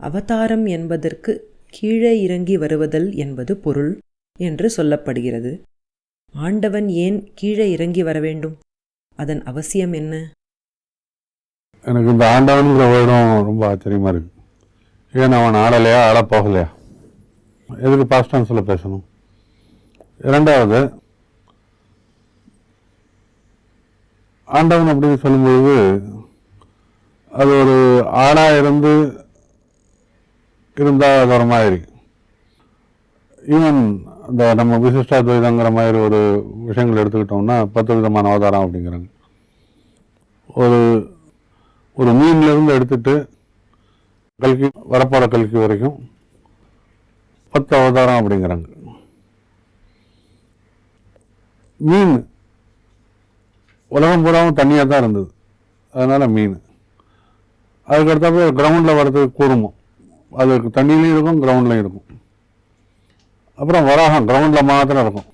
அவதாரம் என்பதற்கு கீழே இறங்கி வருவதல் என்பது பொருள் என்று சொல்லப்படுகிறது. ஆண்டவன் ஏன் கீழே இறங்கி வர வேண்டும்? அதன் அவசியம் என்ன? எனக்கு இந்த ஆண்டவன்கிற வேர்டும் ரொம்ப ஆச்சரியமாக இருக்குது. ஏன் அவன் ஆளலையா ஆளப்போகலையா? எதுக்கு பாஸ்ட் டென்ஸில் பேசணும்? இரண்டாவது, ஆண்டவன் அப்படின்னு சொல்லும்போது அது ஒரு ஆளாக இருந்தால் அது ஒரு மாதிரி, ஈவன் இந்த நம்ம விசிஷ்டாத்வைதங்கிற மாதிரி ஒரு விஷயங்கள் எடுத்துக்கிட்டோம்னா 10 விதமான அவதாரம் அப்படிங்கிறாங்க. ஒரு மீன்லேருந்து எடுத்துட்டு கல்கி வரப்போகிற கல்கி வரைக்கும் 10 அவதாரம் அப்படிங்கிறாங்க. மீன் உலகம் பூராவும் தண்ணியாக தான் இருந்தது, அதனால் மீன். அதுக்கடுத்தப்போ கிரவுண்டில் வர்றதுக்கு கூர்மம், அது தண்ணியிலையும் இருக்கும் கிரவுண்ட்லையும் இருக்கும். அப்புறம் வராகம் கிரவுண்டில் மாத்திரம் இருக்கும்.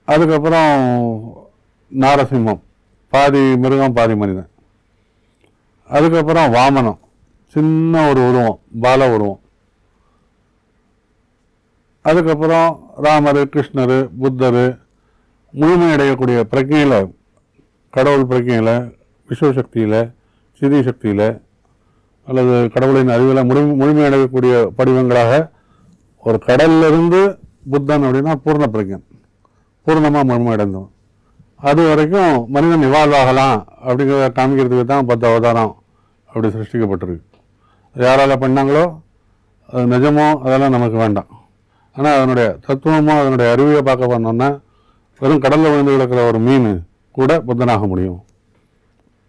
அதுக்கப்புறம் நாரசிம்மம், பாதி மிருகம் பாதி மனிதன். அதுக்கப்புறம் வாமனம், சின்ன ஒரு உருவம், பால உருவம். அதுக்கப்புறம் ராமர், கிருஷ்ணர், புத்தர், முழுமையடையக்கூடிய பிரஜையில், கடவுள் பிரஜையில், விஸ்வசக்தியில், சிதி சக்தியில் அல்லது கடவுளின் அறிவில் முழுமையடையக்கூடிய படிவங்களாக ஒரு கடல்லிருந்து புத்தன் அப்படின்னா பூர்ண பிரஜன், பூர்ணமாக முழுமையடைந்தவன். அது வரைக்கும் மனிதன் இவால்வ் ஆகலாம் அப்படிங்கிறத காமிக்கிறதுக்கு தான் 10 அவதாரம் அப்படி சிருஷ்டிக்கப்பட்டிருக்கு. யாரால் பண்ணாங்களோ அது நிஜமோ அதெல்லாம் நமக்கு வேண்டாம். ஆனால் அதனுடைய தத்துவமோ அதனுடைய அறிவியை பார்க்க பண்ணோன்னா வெறும் கடலில் விழுந்து கிடக்கிற ஒரு மீன் கூட புத்தனாக முடியும்.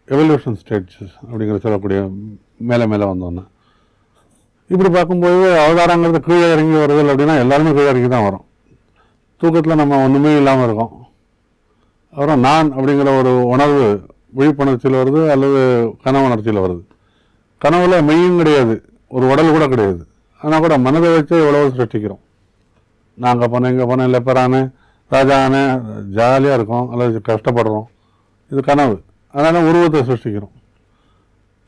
எவல்யூஷன் ஸ்டேட்ஸ் அப்படிங்கிற சொல்லக்கூடிய மேலே மேலே வந்தோன்னா இப்படி பார்க்கும்போது அவதாரங்கிறது கீழே இறங்கி வருதல் அப்படின்னா எல்லாருமே கீழே இறங்கி தான் வரும். தூக்கத்தில் நம்ம ஒன்றுமே இல்லாமல் இருக்கோம். அப்புறம் நான் அப்படிங்கிற ஒரு உணர்வு விழிப்புணர்ச்சியில் வருது அல்லது கனவு உணர்ச்சியில் வருது. கனவுல மெய்யும் கிடையாது, ஒரு உடல் கூட கிடையாது. ஆனால் கூட மனதை வச்சு எவ்வளவோ சிருஷ்டிக்கிறோம். நான் அங்கே போனேன் இங்கே போனேன் லெப்பரானே ராஜானே ஜாலியாக இருக்கும் அல்லது கஷ்டப்படுறோம். இது கனவு. அதனால் உருவத்தை சிருஷ்டிக்கிறோம்.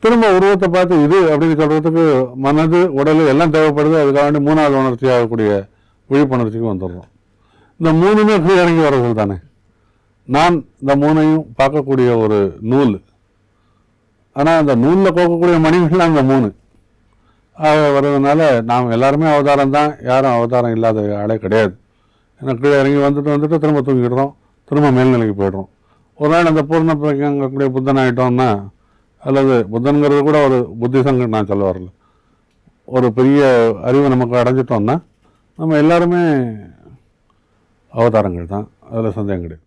திரும்ப உருவத்தை பார்த்து இது அப்படின்னு சொல்கிறதுக்கு மனது உடல் எல்லாம் தேவைப்படுது. அதுக்காக வேண்டி 3வது உணர்ச்சி ஆகக்கூடிய விழிப்புணர்ச்சிக்கு வந்துடுறோம். இந்த 3மே கீழே இறங்கி வர்றதுகள் தானே. நான் இந்த 3ஐயும் பார்க்கக்கூடிய ஒரு நூல். ஆனால் அந்த நூலில் கோக்கக்கூடிய மணிகள்லாம் அந்த 3 ஆக வர்றதுனால நாம் எல்லாருமே அவதாரம் தான், யாரும் அவதாரம் இல்லாத ஆளே கிடையாது. ஏன்னா கீழே இறங்கி வந்துட்டு திரும்ப தூங்கிடுறோம், திரும்ப மேல்நிலைக்கு போய்டுறோம். ஒரு நாள் அந்த பூர்ண பிரஜங்கக்கூடிய புத்தன் ஆகிட்டோம்னா, அல்லது புத்தன்கிறது கூட ஒரு புத்திசங்க நான் சொல்ல வரல, ஒரு பெரிய அறிவு நமக்கு அடைஞ்சிட்டோம்னா நம்ம எல்லாருமே அவதாரங்கள் தான், அதில் சந்தேகம் கிடையாது.